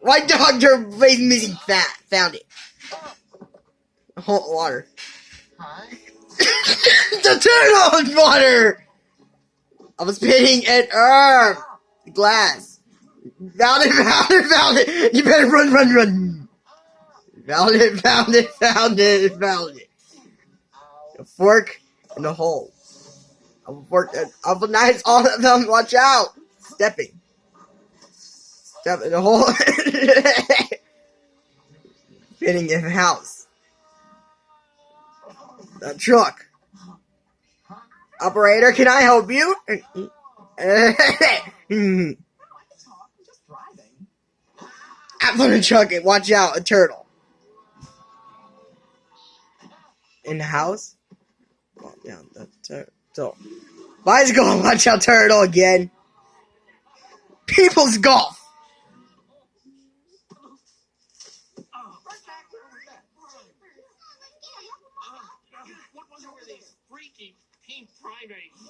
My dog turned face missing fat. Found it. Hot water. The turtle in water! I was spitting at herb. Glass. Found it, found it, found it! You better run, run, run! Found it, found it, found it, found it. A fork in a hole. A fork, a knives, all of them, watch out! Stepping. Step in a hole. Fitting in a house. A truck. Operator, can I help you? Out on a truck and watch out, a turtle. In the house? Walk down the turtle. Bicycle, watch out, turtle again. People's golf. What was it with these freaky pink primates?